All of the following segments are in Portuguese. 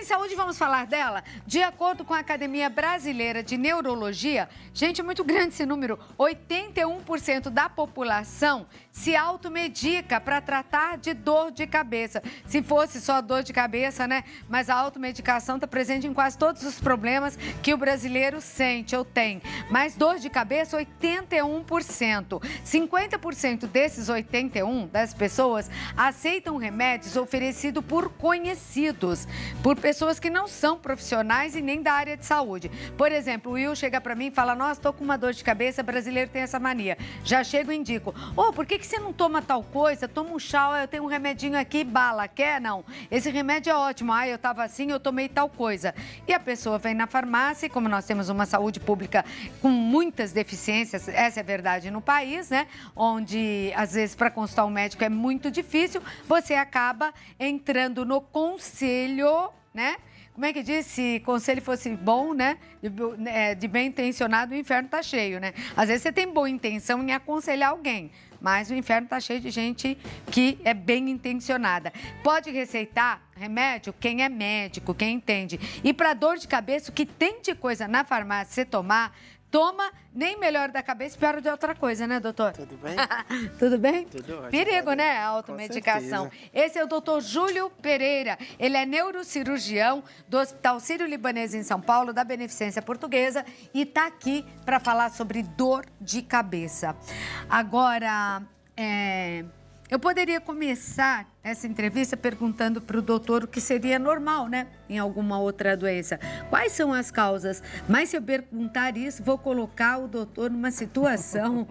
saúde, vamos falar dela? De acordo com a Academia Brasileira de Neurologia, gente, é muito grande esse número, 81% da população se automedica para tratar de dor de cabeça. Se fosse só dor de cabeça, né? Mas a automedicação está presente em quase todos os problemas que o brasileiro sente ou tem. Mas dor de cabeça, 81%. 50% desses 81% das pessoas aceitam remédios oferecidos por conhecidos, por pessoas que não são profissionais e nem da área de saúde. Por exemplo, o Will chega para mim e fala, nossa, estou com uma dor de cabeça, brasileiro tem essa mania. Já chego e indico, por que você não toma tal coisa? Toma um chá, eu tenho um remedinho aqui, bala, quer? Não. Esse remédio é ótimo, eu estava assim, eu tomei tal coisa. E a pessoa vem na farmácia e como nós temos uma saúde pública com muitas deficiências, essa é a verdade no país, né? Onde, às vezes, para consultar um médico é muito difícil, você acaba entrando no conselho, né? Como é que diz? Se conselho fosse bom, né? De bem intencionado, o inferno tá cheio, né? Às vezes você tem boa intenção em aconselhar alguém, mas o inferno tá cheio de gente que é bem intencionada. Pode receitar remédio quem é médico, quem entende. E para dor de cabeça, o que tem de coisa na farmácia você tomar, toma, nem melhora da cabeça, piora de outra coisa, né, doutor? Tudo bem? Tudo bem? Tudo ótimo. Perigo, né, a automedicação. Esse é o doutor Júlio Pereira. Ele é neurocirurgião do Hospital Sírio-Libanês em São Paulo, da Beneficência Portuguesa, e está aqui para falar sobre dor de cabeça. Agora, eu poderia começar essa entrevista perguntando para o doutor o que seria normal, né? Em alguma outra doença. Quais são as causas? Mas se eu perguntar isso, vou colocar o doutor numa situação.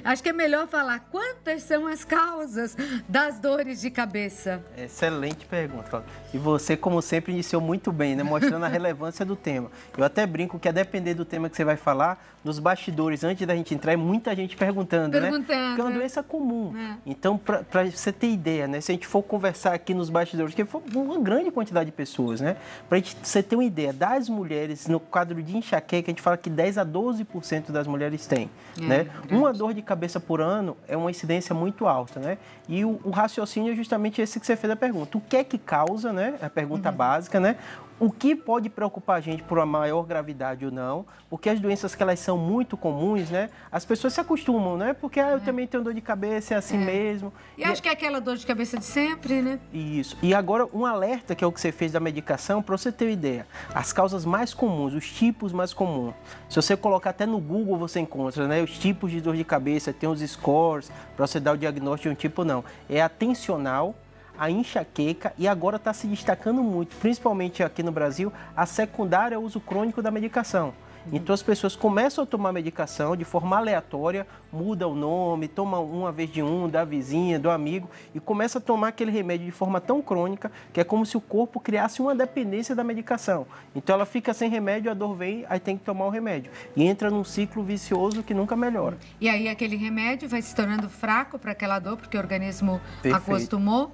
Acho que é melhor falar quantas são as causas das dores de cabeça. Excelente pergunta, Cláudia. E você, como sempre, iniciou muito bem, né? Mostrando a relevância do tema. Eu até brinco que, a depender do tema que você vai falar, nos bastidores, antes da gente entrar, é muita gente perguntando, né? Porque é uma doença comum. Então, para você ter ideia, né? Se a gente for conversar aqui nos bastidores, que for uma grande quantidade de pessoas, né? Para você ter uma ideia, das mulheres, no quadro de enxaqueca, a gente fala que 10 a 12% das mulheres têm, né? Uma dor de cabeça por ano é uma incidência muito alta, né? E o raciocínio é justamente esse que você fez a pergunta. O que é que causa, né? A pergunta básica, né? O que pode preocupar a gente por uma maior gravidade ou não, porque as doenças que elas são muito comuns, né? As pessoas se acostumam, né? Porque eu também tenho dor de cabeça, é assim mesmo. E acho que é aquela dor de cabeça de sempre, né? Isso. E agora um alerta, que é o que você fez da medicação, para você ter uma ideia. As causas mais comuns, os tipos mais comuns. Se você colocar até no Google, você encontra, né? Os tipos de dor de cabeça, tem os scores, para você dar o diagnóstico de um tipo ou não. É a tensional, a enxaqueca e agora está se destacando muito, principalmente aqui no Brasil, a secundária ao uso crônico da medicação. Então as pessoas começam a tomar medicação de forma aleatória, muda o nome, toma uma vez de da vizinha, do amigo e começa a tomar aquele remédio de forma tão crônica que é como se o corpo criasse uma dependência da medicação. Então ela fica sem remédio, a dor vem, aí tem que tomar o remédio. E entra num ciclo vicioso que nunca melhora. E aí aquele remédio vai se tornando fraco para aquela dor, porque o organismo acostumou.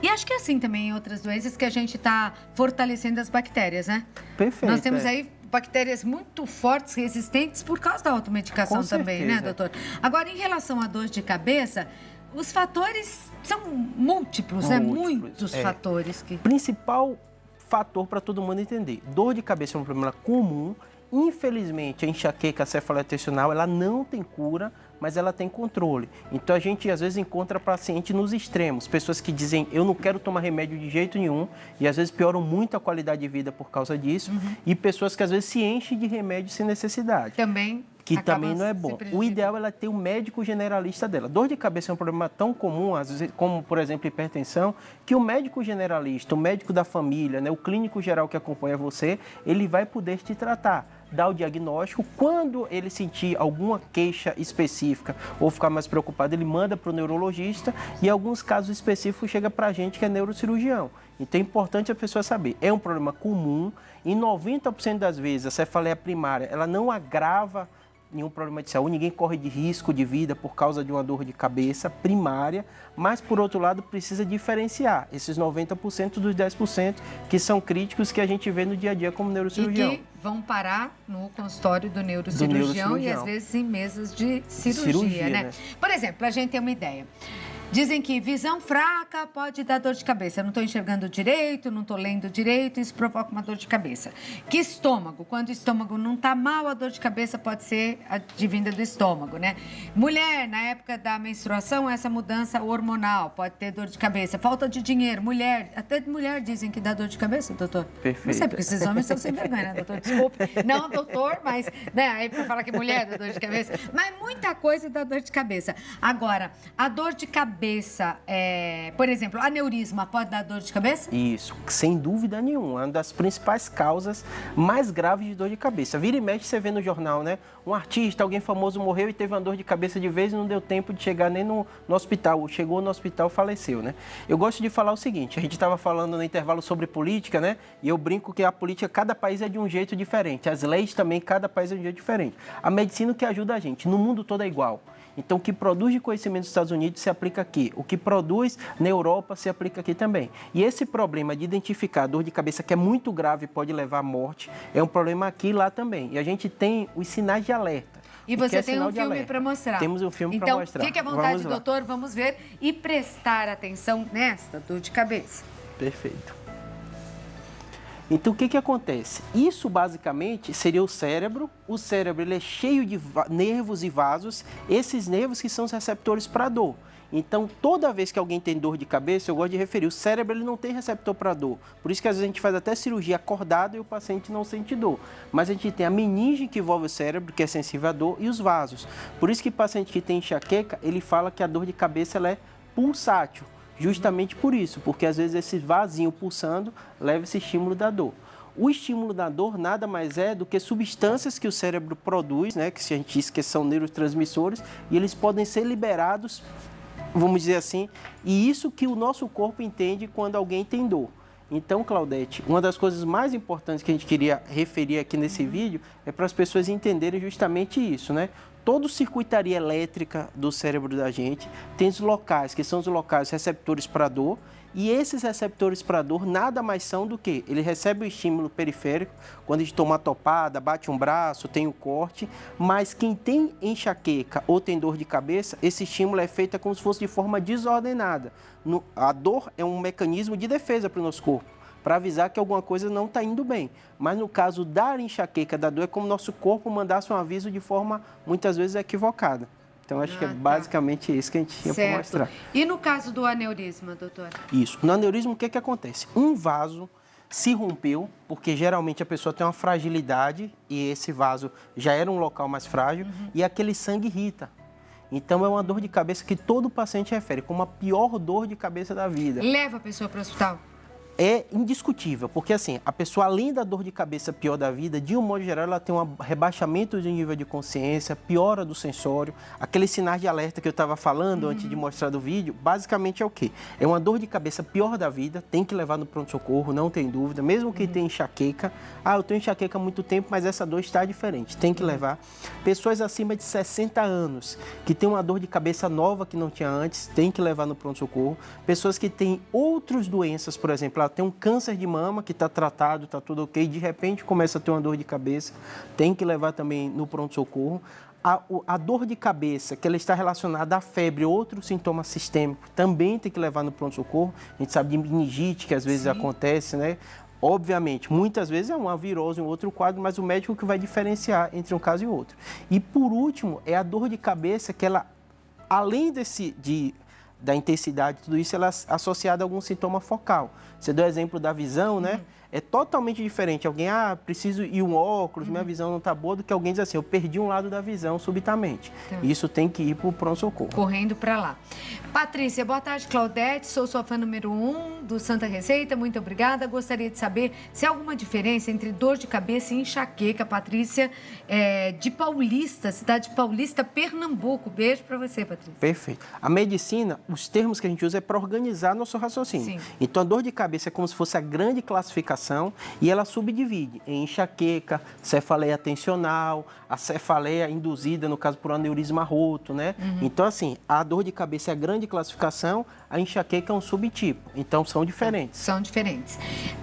E acho que é assim também em outras doenças que a gente está fortalecendo as bactérias, né? Perfeito. Nós temos aí bactérias muito fortes, resistentes, por causa da automedicação também, né, doutor? Agora, em relação à dor de cabeça, os fatores são múltiplos, né? Muitos fatores. Principal fator para todo mundo entender. Dor de cabeça é um problema comum. Infelizmente, a enxaqueca cefaleia tensional, ela não tem cura, mas ela tem controle. Então, a gente, às vezes, encontra paciente nos extremos. Pessoas que dizem, eu não quero tomar remédio de jeito nenhum, e, às vezes, pioram muito a qualidade de vida por causa disso. E pessoas que, às vezes, se enchem de remédio sem necessidade. Que também não é bom. O ideal é ela ter um médico generalista dela. Dor de cabeça é um problema tão comum, às vezes, como, por exemplo, hipertensão, que o médico generalista, o médico da família, né, o clínico geral que acompanha você, ele vai poder te tratar, dar o diagnóstico. Quando ele sentir alguma queixa específica ou ficar mais preocupado, ele manda para o neurologista e, em alguns casos específicos, chega para a gente que é neurocirurgião. Então, é importante a pessoa saber. É um problema comum. Em 90% das vezes, a cefaleia primária, ela não agrava nenhum problema de saúde, ninguém corre de risco de vida por causa de uma dor de cabeça primária, mas, por outro lado, precisa diferenciar esses 90% dos 10% que são críticos que a gente vê no dia a dia como neurocirurgião. E que vão parar no consultório do neurocirurgião e, às vezes, em mesas de cirurgia, né? Por exemplo, para a gente ter uma ideia, Dizem que visão fraca pode dar dor de cabeça. Eu não estou enxergando direito, não estou lendo direito, isso provoca uma dor de cabeça. Que estômago? Quando o estômago não está mal, a dor de cabeça pode ser advinda do estômago, né? Mulher, na época da menstruação, essa mudança hormonal pode ter dor de cabeça. Falta de dinheiro, mulher, até mulher dizem que dá dor de cabeça, doutor. Perfeito. Não sei, porque esses homens são sem vergonha, né, doutor? Desculpe. Não, doutor, mas, né, aí pra falar que mulher dá dor de cabeça. Mas muita coisa dá dor de cabeça. Agora, a dor de cabeça, por exemplo, aneurisma pode dar dor de cabeça? Isso, sem dúvida nenhuma. Uma das principais causas mais graves de dor de cabeça. Vira e mexe, você vê no jornal, né? Um artista, alguém famoso morreu e teve uma dor de cabeça de vez e não deu tempo de chegar nem no hospital. Chegou no hospital, faleceu, né? Eu gosto de falar o seguinte, a gente estava falando no intervalo sobre política, né? E eu brinco que a política, cada país é de um jeito diferente. As leis também, cada país é de um jeito diferente. A medicina que ajuda a gente, no mundo todo é igual. Então, o que produz de conhecimento nos Estados Unidos se aplica aqui. O que produz na Europa se aplica aqui também. E esse problema de identificar a dor de cabeça, que é muito grave e pode levar à morte, é um problema aqui e lá também. E a gente tem os sinais de alerta. E você tem um filme para mostrar. Temos um filme para mostrar. Então, fique à vontade, doutor, vamos ver e prestar atenção nesta dor de cabeça. Perfeito. Então, o que acontece? Isso, basicamente, seria o cérebro. O cérebro ele é cheio de nervos e vasos. Esses nervos que são os receptores para dor. Então, toda vez que alguém tem dor de cabeça, eu gosto de referir, o cérebro ele não tem receptor para dor. Por isso que, às vezes, a gente faz até cirurgia acordado e o paciente não sente dor. Mas a gente tem a meninge que envolve o cérebro, que é sensível à dor, e os vasos. Por isso que o paciente que tem enxaqueca, ele fala que a dor de cabeça ela é pulsátil. Justamente por isso, porque às vezes esse vasinho pulsando leva esse estímulo da dor. O estímulo da dor nada mais é do que substâncias que o cérebro produz, né, que a gente diz que são neurotransmissores, e eles podem ser liberados, vamos dizer assim, e isso que o nosso corpo entende quando alguém tem dor. Então, Claudete, uma das coisas mais importantes que a gente queria referir aqui nesse vídeo é para as pessoas entenderem justamente isso, né? Toda circuitaria elétrica do cérebro da gente tem os locais, que são os locais receptores para dor, e esses receptores para dor nada mais são do que ele recebe o estímulo periférico, quando a gente toma uma topada, bate um braço, tem um corte, mas quem tem enxaqueca ou tem dor de cabeça, esse estímulo é feito como se fosse de forma desordenada. A dor é um mecanismo de defesa para o nosso corpo, para avisar que alguma coisa não está indo bem. Mas no caso da enxaqueca, da dor, é como nosso corpo mandasse um aviso de forma, muitas vezes, equivocada. Então, acho que é basicamente isso que a gente tinha para mostrar. E no caso do aneurisma, doutor? Isso. No aneurisma, o que acontece? Um vaso se rompeu, porque geralmente a pessoa tem uma fragilidade e esse vaso já era um local mais frágil, e aquele sangue irrita. Então, é uma dor de cabeça que todo paciente refere como a pior dor de cabeça da vida. Leva a pessoa para o hospital? É indiscutível, porque assim, a pessoa, além da dor de cabeça pior da vida, de um modo geral, ela tem um rebaixamento de nível de consciência, piora do sensório, aqueles sinais de alerta que eu estava falando antes de mostrar do vídeo, basicamente é o quê? É uma dor de cabeça pior da vida, tem que levar no pronto-socorro, não tem dúvida, mesmo que tenha enxaqueca. Ah, eu tenho enxaqueca há muito tempo, mas essa dor está diferente, tem que levar. Pessoas acima de 60 anos, que têm uma dor de cabeça nova que não tinha antes, tem que levar no pronto-socorro. Pessoas que têm outras doenças, por exemplo, ela tem um câncer de mama que está tratado, está tudo ok, de repente começa a ter uma dor de cabeça, tem que levar também no pronto-socorro. A dor de cabeça, que ela está relacionada à febre, outro sintoma sistêmico, também tem que levar no pronto-socorro. A gente sabe de meningite, que às vezes acontece, né? Obviamente, muitas vezes é uma virose, um outro quadro, mas o médico que vai diferenciar entre um caso e outro. E por último, é a dor de cabeça que ela, além da intensidade, tudo isso, ela é associada a algum sintoma focal. Você deu o exemplo da visão, né? É totalmente diferente. Alguém, preciso ir um óculos, minha visão não está boa, do que alguém diz assim, eu perdi um lado da visão subitamente. Isso tem que ir para o pronto-socorro. Correndo para lá. Patrícia, boa tarde, Claudete. Sou sua fã número 1 do Santa Receita. Muito obrigada. Gostaria de saber se há alguma diferença entre dor de cabeça e enxaqueca. Patrícia, de Paulista, cidade de Paulista, Pernambuco. Beijo para você, Patrícia. Perfeito. A medicina, os termos que a gente usa é para organizar nosso raciocínio. Sim. Então, a dor de cabeça é como se fosse a grande classificação e ela subdivide em enxaqueca, cefaleia tensional, a cefaleia induzida, no caso, por aneurisma roto, né? Então, assim, a dor de cabeça é a grande classificação, a enxaqueca é um subtipo. Então, são diferentes. São diferentes.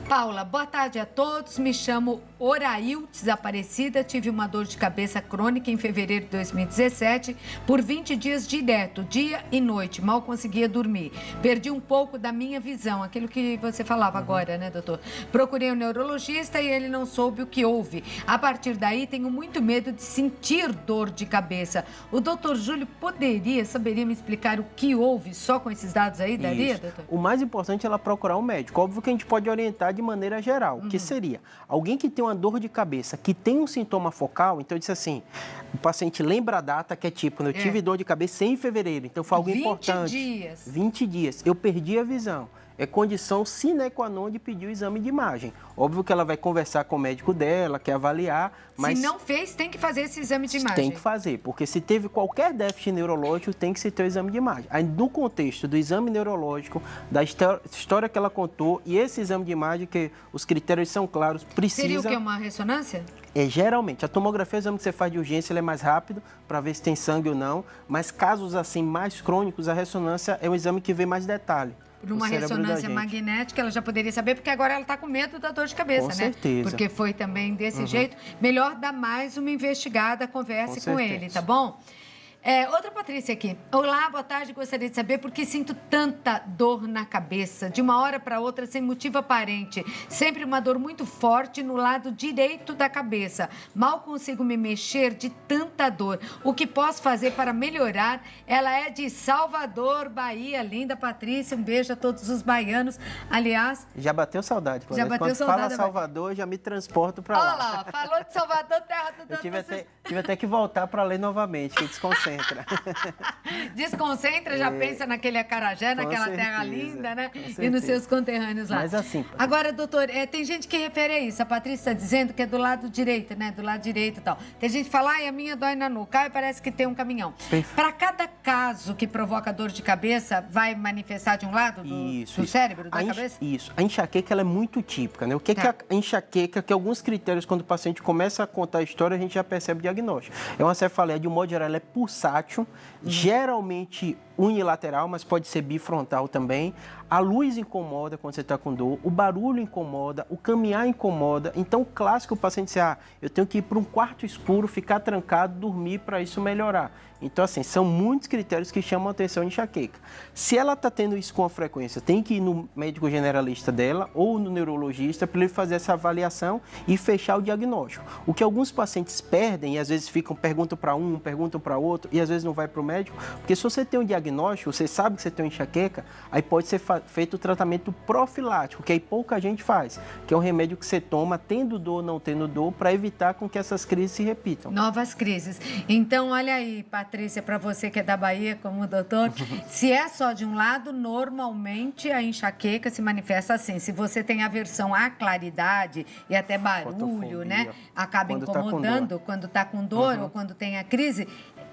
Paula, boa tarde a todos. Me chamo Oraildes Aparecida. Tive uma dor de cabeça crônica em fevereiro de 2017 por 20 dias direto, dia e noite. Mal conseguia dormir. Perdi um pouco da minha visão, aquilo que você falava agora, né, doutor? Procurei um neurologista e ele não soube o que houve. A partir daí, tenho muito medo de sentir dor de cabeça. O doutor Júlio saberia me explicar o que houve só com esses dados aí? Daria, doutor? O mais importante é ela procurar um médico. Óbvio que a gente pode orientar de maneira geral. O que seria? Alguém que tem uma dor de cabeça, que tem um sintoma focal, então eu disse assim, o paciente lembra a data que é tipo, eu tive dor de cabeça em fevereiro, então foi algo importante. 20 dias. 20 dias. Eu perdi a visão. É condição sine qua non de pedir o exame de imagem. Óbvio que ela vai conversar com o médico dela, quer avaliar, mas... Se não fez, tem que fazer esse exame de imagem. Tem que fazer, porque se teve qualquer déficit neurológico, tem que se ter o exame de imagem. Aí, no contexto do exame neurológico, da história que ela contou, e esse exame de imagem, que os critérios são claros, precisa... Seria o quê? Uma ressonância? Geralmente, a tomografia é o exame que você faz de urgência, ele é mais rápido, para ver se tem sangue ou não, mas casos assim mais crônicos, a ressonância é um exame que vê mais detalhe. Numa ressonância magnética, ela já poderia saber, porque agora ela está com medo da dor de cabeça, né? Com certeza. Porque foi também desse jeito. Melhor dar mais uma investigada, converse com ele, tá bom? Outra Patrícia aqui. Olá, boa tarde. Gostaria de saber por que sinto tanta dor na cabeça, de uma hora para outra, sem motivo aparente. Sempre uma dor muito forte no lado direito da cabeça. Mal consigo me mexer de tanta dor. O que posso fazer para melhorar? Ela é de Salvador, Bahia. Linda Patrícia, um beijo a todos os baianos. Aliás... Já bateu saudade, Claudete. Já bateu Quando saudade. Fala Salvador, já me transporto para lá. Olha lá, falou de Salvador, terra do... Eu tive até que voltar para ler novamente, que desconcentra. Desconcentra, já pensa naquele acarajé, naquela terra linda, né? Com e nos seus conterrâneos lá. Mas assim... Agora, doutor, tem gente que refere a isso. A Patrícia está dizendo que é do lado direito, né? Do lado direito e tal. Tem gente que fala, a minha dói na nuca, parece que tem um caminhão. Para cada caso que provoca dor de cabeça, vai manifestar de um lado do cérebro, da cabeça? Isso. A enxaqueca, ela é muito típica, né? O que é a enxaqueca? Que alguns critérios, quando o paciente começa a contar a história, a gente já percebe o diagnóstico. É uma cefaleia, de um modo geral, ela é pulsátil, geralmente unilateral, mas pode ser bifrontal também. A luz incomoda quando você está com dor, o barulho incomoda, o caminhar incomoda. Então, o clássico, o paciente diz, eu tenho que ir para um quarto escuro, ficar trancado, dormir para isso melhorar. Então, assim, são muitos critérios que chamam a atenção em enxaqueca. Se ela está tendo isso com frequência, tem que ir no médico generalista dela ou no neurologista para ele fazer essa avaliação e fechar o diagnóstico. O que alguns pacientes perdem, e às vezes perguntam para um, perguntam para outro, e às vezes não vai para o médico, porque se você tem um diagnóstico, você sabe que você tem uma enxaqueca, aí pode ser feito o tratamento profilático, que aí pouca gente faz, que é um remédio que você toma, tendo dor ou não tendo dor, para evitar com que essas crises se repitam. Novas crises. Então, olha aí, Patrícia, para você que é da Bahia, como o doutor, se é só de um lado, normalmente a enxaqueca se manifesta assim. Se você tem aversão à claridade e até barulho, né? Acaba incomodando quando está com dor ou quando tem a crise,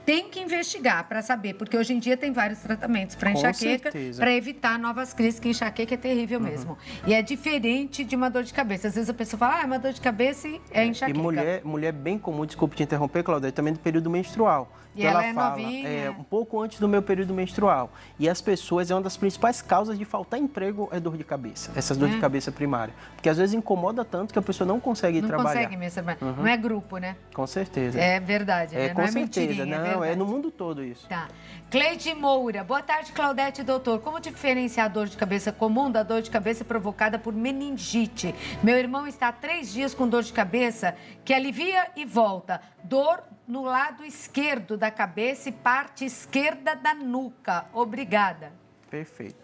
tem que investigar para saber, porque hoje em dia tem vários tratamentos para enxaqueca, para evitar novas crises, que enxaqueca é terrível mesmo. E é diferente de uma dor de cabeça. Às vezes a pessoa fala, é uma dor de cabeça e é enxaqueca. E mulher bem comum, desculpe te interromper, Claudete, também do período menstrual. E ela é novinha. Um pouco antes do meu período menstrual. E as pessoas, é uma das principais causas de faltar emprego, é dor de cabeça. Essas dor de cabeça primária. Porque às vezes incomoda tanto que a pessoa não consegue trabalhar. Não consegue mesmo trabalhar. Não é grupo, né? Com certeza. É verdade, né? Com não certeza. É mentirinha, não, é no mundo todo isso. Tá. Cleide Moura. Boa tarde, Claudete e doutor. Como diferenciar a dor de cabeça comum da dor de cabeça provocada por meningite? Meu irmão está há 3 dias com dor de cabeça que alivia e volta. Dor no lado esquerdo da cabeça e parte esquerda da nuca. Obrigada. Perfeito.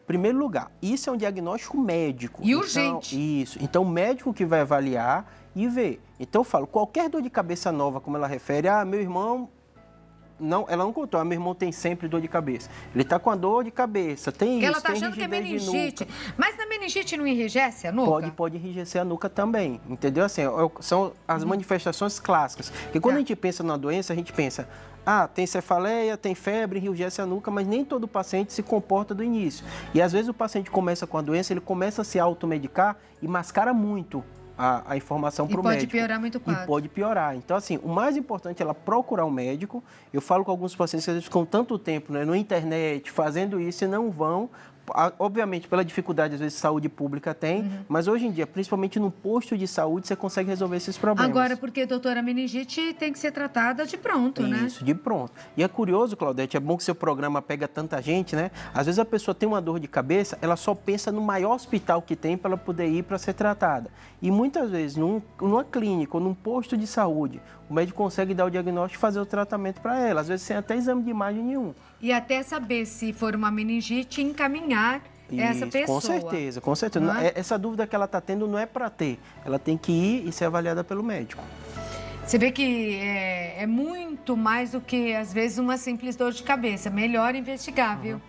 Primeiro lugar, isso é um diagnóstico médico. E urgente. Isso. Então, o médico que vai avaliar e ver. Então, eu falo, qualquer dor de cabeça nova, como ela refere, meu irmão... Não, ela não contou, meu irmão tem sempre dor de cabeça. Ele está com a dor de cabeça, tem isso, ela está achando que é meningite. Mas na meningite não enrijece a nuca? Pode enrijecer a nuca também, entendeu? Assim, são as manifestações clássicas. Porque quando a gente pensa numa doença, a gente pensa, tem cefaleia, tem febre, enrijece a nuca, mas nem todo paciente se comporta do início. E às vezes o paciente começa com a doença, ele começa a se automedicar e mascara muito a informação para o médico. E pode piorar muito o quadro. E pode piorar. Então, assim, o mais importante é ela procurar um médico. Eu falo com alguns pacientes que eles ficam tanto tempo, né, na internet, fazendo isso e não vão. Obviamente, pela dificuldade, às vezes, saúde pública tem, mas hoje em dia, principalmente no posto de saúde, você consegue resolver esses problemas. Agora, porque, doutora, a meningite tem que ser tratada de pronto, né? Isso, de pronto. E é curioso, Claudete, é bom que seu programa pega tanta gente, né? Às vezes a pessoa tem uma dor de cabeça, ela só pensa no maior hospital que tem para ela poder ir para ser tratada. E muitas vezes, numa clínica ou num posto de saúde, o médico consegue dar o diagnóstico e fazer o tratamento para ela, às vezes sem até exame de imagem nenhum. E até saber se for uma meningite, encaminhar essa pessoa. Com certeza, com certeza. Essa dúvida que ela está tendo não é para ter, ela tem que ir e ser avaliada pelo médico. Você vê que é muito mais do que, às vezes, uma simples dor de cabeça. Melhor investigar, viu?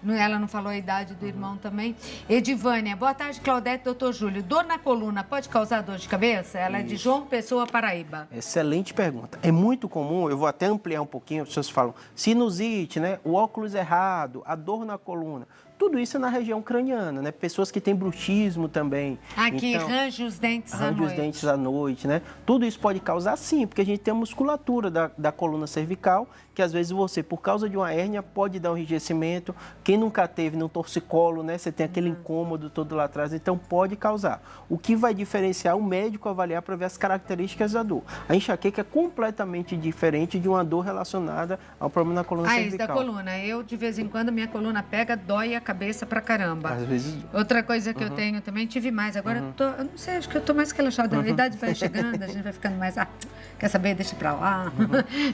Ela não falou a idade do irmão também. Edivânia, boa tarde, Claudete, doutor Júlio. Dor na coluna pode causar dor de cabeça? Ela é de João Pessoa, Paraíba. Excelente pergunta. É muito comum, eu vou até ampliar um pouquinho, as pessoas falam sinusite, né? O óculos errado, a dor na coluna. Tudo isso é na região craniana, né? Pessoas que têm bruxismo também. Aqui, então, range os dentes à noite. Range os dentes à noite, né? Tudo isso pode causar sim, porque a gente tem a musculatura da coluna cervical, que às vezes você, por causa de uma hérnia, pode dar um enrijecimento. Quem nunca teve no torcicolo, né? Você tem aquele incômodo todo lá atrás, então pode causar. O que vai diferenciar o médico avaliar para ver as características da dor. A enxaqueca é completamente diferente de uma dor relacionada ao problema na coluna cervical. Isso da coluna. Eu, de vez em quando, minha coluna pega, dói a cabeça pra caramba. Às vezes... Outra coisa que eu tenho também, tive mais. Agora eu não sei, acho que eu tô mais relaxada. A idade vai chegando, a gente vai ficando mais... quer saber? Deixa pra lá.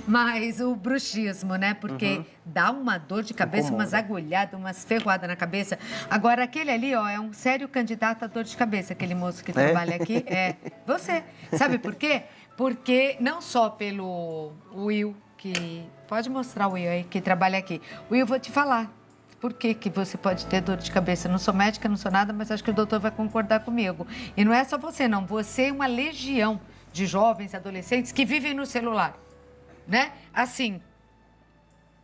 Mas o bruxismo, né? Porque dá uma dor de cabeça, umas agulhadas, umas ferroadas na cabeça. Agora, aquele ali, ó, é um sério candidato a dor de cabeça, aquele moço que trabalha aqui. É você. Sabe por quê? Porque não só pelo Will, que... Pode mostrar o Will aí, que trabalha aqui. Will, vou te falar. Por que você pode ter dor de cabeça? Eu não sou médica, não sou nada, mas acho que o doutor vai concordar comigo. E não é só você, não. Você é uma legião de jovens, adolescentes que vivem no celular, né? Assim,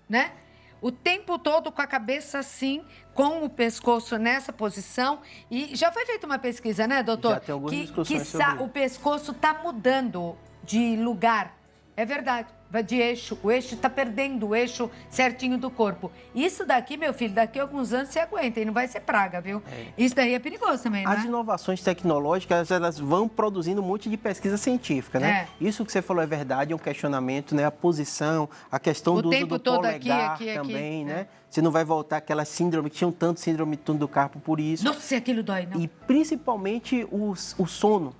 né? O tempo todo com a cabeça assim, com o pescoço nessa posição. E já foi feita uma pesquisa, né, doutor? Já tem algumas discussões sobre isso. O pescoço está mudando de lugar. É verdade. Vai de eixo, o eixo está perdendo o eixo certinho do corpo. Isso daqui, meu filho, daqui a alguns anos você aguenta e não vai ser praga, viu? Isso daí é perigoso também, né? As inovações tecnológicas, elas vão produzindo um monte de pesquisa científica, né? Isso que você falou é verdade, é um questionamento, né? A posição, a questão do uso do polegar também, né? Você não vai voltar aquela síndrome, que tinham tanto síndrome de túnel do carpo por isso. Nossa, aquilo dói, não? E principalmente o sono.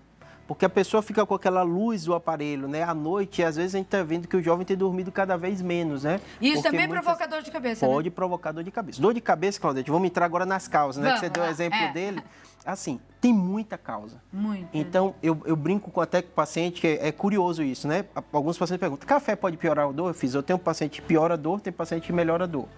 Porque a pessoa fica com aquela luz do aparelho, né? À noite, e às vezes a gente está vendo que o jovem tem dormido cada vez menos, né? E isso também provoca dor de cabeça, Pode provocar dor de cabeça. Dor de cabeça, Claudete, vamos entrar agora nas causas, né? Que você deu o exemplo dele. Assim, tem muita causa. Muita. Então, eu brinco até com o paciente, que é curioso isso, né? Alguns pacientes perguntam, café pode piorar a dor? Eu tenho um paciente que piora a dor, tem paciente que melhora a dor.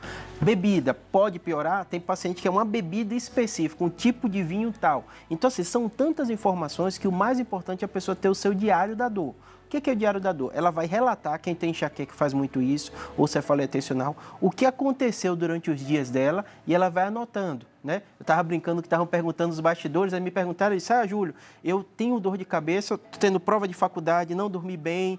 Bebida pode piorar? Tem paciente que é uma bebida específica, um tipo de vinho tal. Então, assim, são tantas informações que o mais importante é a pessoa ter o seu diário da dor. O que é o diário da dor? Ela vai relatar, quem tem enxaqueca faz muito isso, ou cefaleia tensional, o que aconteceu durante os dias dela e ela vai anotando, né? Eu estava brincando que estavam perguntando os bastidores, aí me perguntaram isso, Júlio, eu tenho dor de cabeça, estou tendo prova de faculdade, não dormi bem,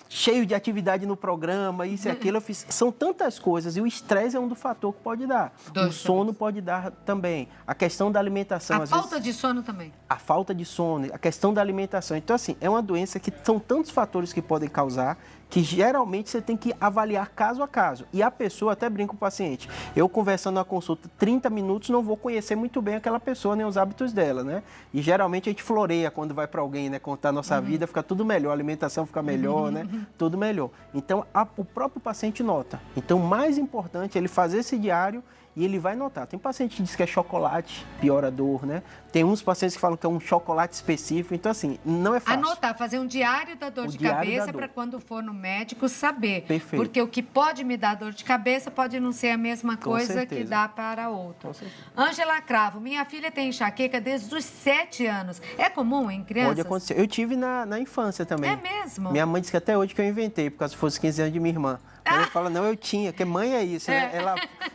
cheio de atividade no programa, isso e aquilo, eu fiz. São tantas coisas e o estresse é um do fator que pode dar. O sono pode dar também. A questão da alimentação. A falta de sono também. A falta de sono, a questão da alimentação. Então, assim, é uma doença que são tantos fatores que podem causar que geralmente você tem que avaliar caso a caso. E a pessoa, até brinca com o paciente, eu conversando na consulta 30 minutos, não vou conhecer muito bem aquela pessoa, nem os hábitos dela, né? E geralmente a gente floreia quando vai para alguém, né? Contar a nossa vida, fica tudo melhor, a alimentação fica melhor, né? Tudo melhor. Então, o próprio paciente nota. Então, o mais importante é ele fazer esse diário e ele vai notar. Tem paciente que diz que é chocolate, piora a dor, né? Tem uns pacientes que falam que é um chocolate específico. Então, assim, não é fácil. Anotar, fazer um diário da dor de cabeça para quando for no médico saber. Perfeito. Porque o que pode me dar dor de cabeça pode não ser a mesma coisa que dá para outro. Ângela Cravo, minha filha tem enxaqueca desde os 7 anos. É comum em crianças? Pode acontecer. Eu tive na infância também. É mesmo? Minha mãe disse que até hoje que eu inventei, por causa que fosse 15 anos de minha irmã. Ela fala, não, eu tinha, que mãe é isso, né?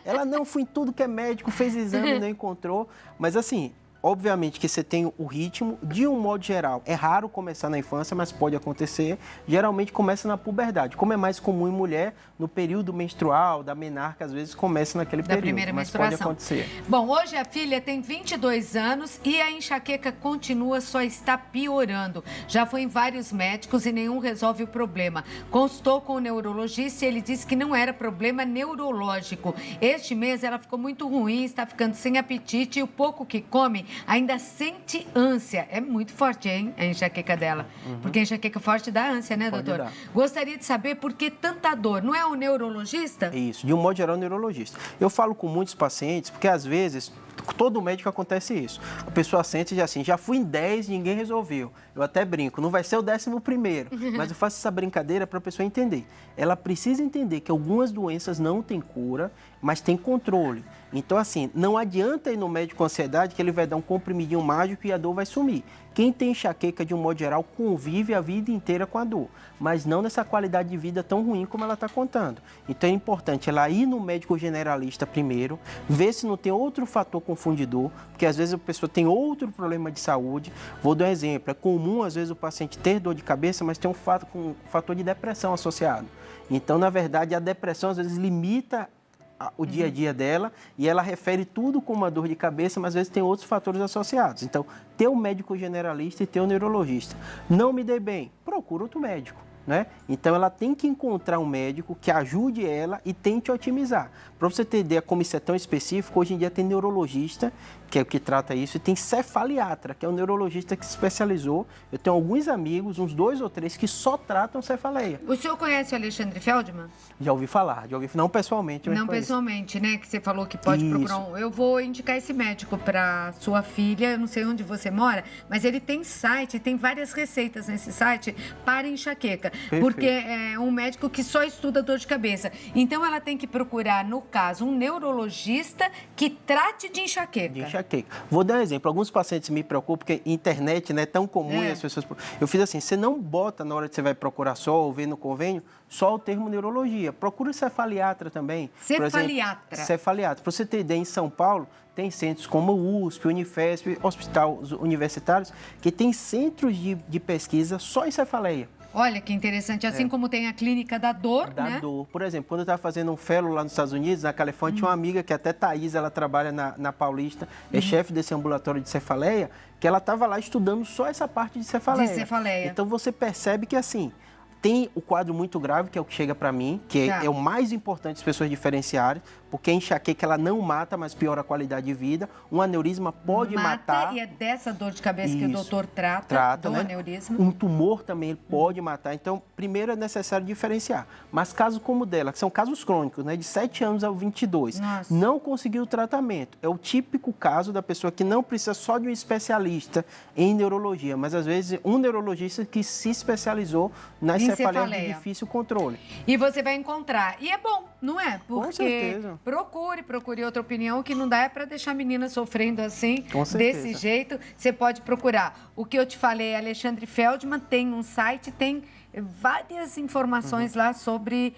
Ela não foi em tudo que é médico, fez exame, não encontrou. Mas assim, obviamente que você tem o ritmo, de um modo geral. É raro começar na infância, mas pode acontecer. Geralmente começa na puberdade. Como é mais comum em mulher, no período menstrual, da menarca, às vezes começa naquele período. Primeira mas menstruação. Pode acontecer. Bom, hoje a filha tem 22 anos e a enxaqueca continua, só está piorando. Já foi em vários médicos e nenhum resolve o problema. Consultou com o neurologista e ele disse que não era problema neurológico. Este mês ela ficou muito ruim, está ficando sem apetite e o pouco que come ainda sente ânsia. É muito forte, hein, a enxaqueca dela. Porque a enxaqueca forte dá ânsia, né, doutor? Dar. Gostaria de saber por que tanta dor. Não é o neurologista? Isso, de um modo geral, o neurologista. Eu falo com muitos pacientes, porque às vezes, todo médico acontece isso. A pessoa sente assim, já fui em 10, ninguém resolveu. Eu até brinco, não vai ser o 11º, mas eu faço essa brincadeira para a pessoa entender. Ela precisa entender que algumas doenças não têm cura, mas tem controle. Então, assim, não adianta ir no médico com ansiedade que ele vai dar um comprimidinho mágico e a dor vai sumir. Quem tem enxaqueca, de um modo geral, convive a vida inteira com a dor, mas não nessa qualidade de vida tão ruim como ela está contando. Então, é importante ela ir no médico generalista primeiro, ver se não tem outro fator confundidor, porque às vezes a pessoa tem outro problema de saúde. Vou dar um exemplo, é comum às vezes o paciente ter dor de cabeça, mas tem um fator de depressão associado. Então, na verdade, a depressão às vezes limita o dia a dia dela e ela refere tudo como uma dor de cabeça, mas às vezes tem outros fatores associados. Então, ter um médico generalista e ter um neurologista. Não me dei bem, procura outro médico, né? Então, ela tem que encontrar um médico que ajude ela e tente otimizar. Para você ter ideia como isso é tão específico, hoje em dia tem neurologista, que é o que trata isso, e tem cefaliatra, que é um neurologista que se especializou. Eu tenho alguns amigos, uns 2 ou 3, que só tratam cefaleia. O senhor conhece o Alexandre Feldman? Já ouvi falar, não pessoalmente. Não pessoalmente, né? Que você falou que pode procurar um. Eu vou indicar esse médico para sua filha, eu não sei onde você mora, mas ele tem site, tem várias receitas nesse site para enxaqueca. Perfeito. Porque é um médico que só estuda dor de cabeça. Então ela tem que procurar, no caso, um neurologista que trate de enxaqueca. De enxaqueca. Vou dar um exemplo. Alguns pacientes me preocupam porque internet não é tão comum e as pessoas... Eu fiz assim, você não bota na hora que você vai procurar só ou ver no convênio, só o termo neurologia. Procura cefaliatra também. Cefaliatra. Cefaliatra. Para você ter ideia, em São Paulo, tem centros como o USP, Unifesp, hospitais universitários, que tem centros de pesquisa só em cefaleia. Olha que interessante, assim como tem a clínica da dor, né? Da dor. Por exemplo, quando eu estava fazendo um fellow lá nos Estados Unidos, na Califórnia, tinha uma amiga que até Thaís, ela trabalha na Paulista, é chefe desse ambulatório de cefaleia, que ela estava lá estudando só essa parte de cefaleia. De cefaleia. Então você percebe que assim, tem o quadro muito grave, que é o que chega para mim, que é o mais importante as pessoas diferenciarem, porque a enxaqueca ela não mata, mas piora a qualidade de vida. Um aneurisma pode matar. E é dessa dor de cabeça que o doutor trata do aneurisma. Um tumor também ele pode matar. Então, primeiro é necessário diferenciar. Mas casos como o dela, que são casos crônicos, né, de 7 anos a 22, não conseguiu o tratamento. É o típico caso da pessoa que não precisa só de um especialista em neurologia, mas às vezes um neurologista que se especializou na cefaleia de difícil controle. E você vai encontrar. E é bom, não é? Porque com certeza. Procure outra opinião, que não dá é para deixar a menina sofrendo assim, desse jeito. Você pode procurar. O que eu te falei, Alexandre Feldman, tem um site, tem várias informações lá sobre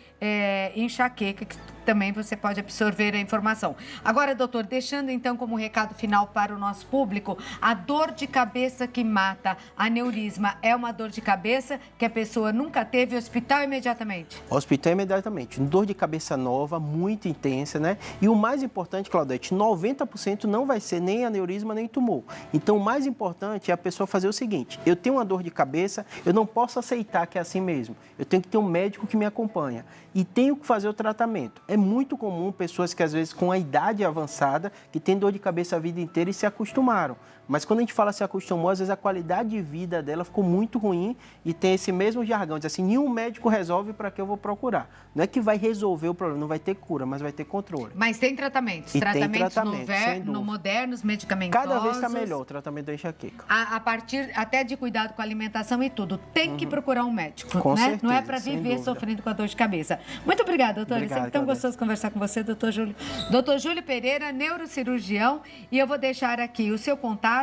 enxaqueca, que também você pode absorver a informação. Agora, doutor, deixando então como recado final para o nosso público, a dor de cabeça que mata, aneurisma, é uma dor de cabeça que a pessoa nunca teve, hospital imediatamente? Hospital imediatamente. Dor de cabeça nova, muito intensa, né? E o mais importante, Claudete, 90% não vai ser nem aneurisma, nem tumor. Então, o mais importante é a pessoa fazer o seguinte, eu tenho uma dor de cabeça, eu não posso aceitar que é assim mesmo. Eu tenho que ter um médico que me acompanha e tenho que fazer o tratamento. É muito comum pessoas que, às vezes, com a idade avançada, que têm dor de cabeça a vida inteira e se acostumaram. Mas quando a gente fala se acostumou, às vezes a qualidade de vida dela ficou muito ruim e tem esse mesmo jargão, diz assim, nenhum médico resolve, para que eu vou procurar. Não é que vai resolver o problema, não vai ter cura, mas vai ter controle. Mas tem tratamentos? E tratamentos tem tratamento, no modernos, medicamentosos? Cada vez está melhor o tratamento da enxaqueca. A partir até de cuidado com a alimentação e tudo. Tem que procurar um médico, com né? certeza, não é para viver sofrendo com a dor de cabeça. Muito obrigada, doutora. Obrigado, sempre tão gostoso conversar com você, doutor Júlio. Doutor Júlio Pereira, neurocirurgião. E eu vou deixar aqui o seu contato.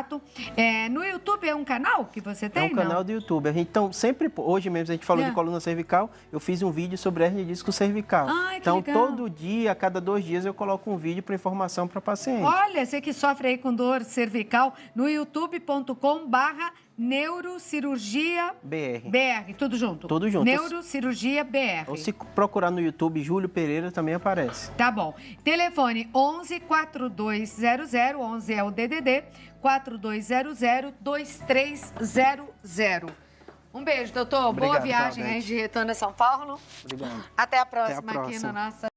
No YouTube é um canal que você tem? É um canal do YouTube. Então, sempre, hoje mesmo a gente falou de coluna cervical, eu fiz um vídeo sobre hernia de disco cervical. Ai, Então, que legal. todo dia, a cada 2 dias, eu coloco um vídeo para informação para paciente. Olha, você que sofre aí com dor cervical, no youtube.com/neurocirurgia BR. Tudo junto? Tudo junto. Neurocirurgia BR. Ou se procurar no YouTube, Júlio Pereira também aparece. Tá bom. Telefone 11 4200, 11 é o DDD, 4200 2300. Um beijo, doutor. Obrigado, Boa viagem Claudete. aí de retorno a São Paulo. Obrigado. Até a próxima, Até a aqui próxima. na nossa...